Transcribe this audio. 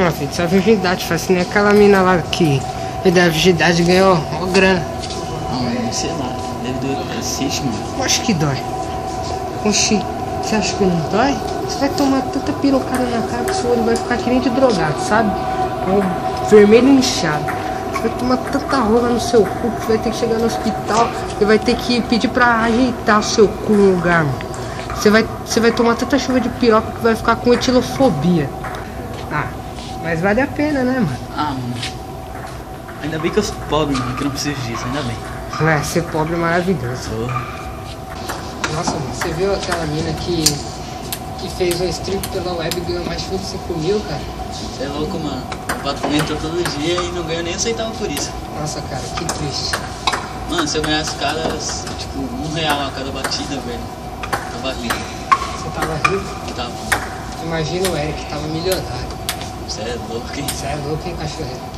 Ah, filho, isso é virgindade, faz assim, nem aquela mina lá que da virgindade ganhou ó grana. Não, sei lá, deve doer cacete, mano. Eu acho que dói. Oxi, você acha que não dói? Você vai tomar tanta pirocada na cara que seu olho vai ficar que nem de drogado, sabe? Vermelho e inchado. Você vai tomar tanta rola no seu cu que você vai ter que chegar no hospital e vai ter que pedir pra ajeitar o seu cu no lugar, mano. Você vai tomar tanta chuva de piroca que vai ficar com etilofobia. Ah, mas vale a pena, né, mano? Ah, mano. Ainda bem que eu sou pobre, mano, que eu não preciso disso, ainda bem. É, ser pobre é maravilhoso. Porra. Nossa, mano, você viu aquela mina que fez um strip pela web e ganhou mais de 25 mil, cara? Você é louco, mano. O patrão entra todo dia e não ganha nem um centavo por isso. Nossa, cara, que triste. Mano, se eu ganhasse cada, tipo, R$1 a cada batida, velho, tava rico. Você tava rico? Tava. Imagina o Eric, tava milionário. Você é louco, hein? Você é louco, hein, cachorro?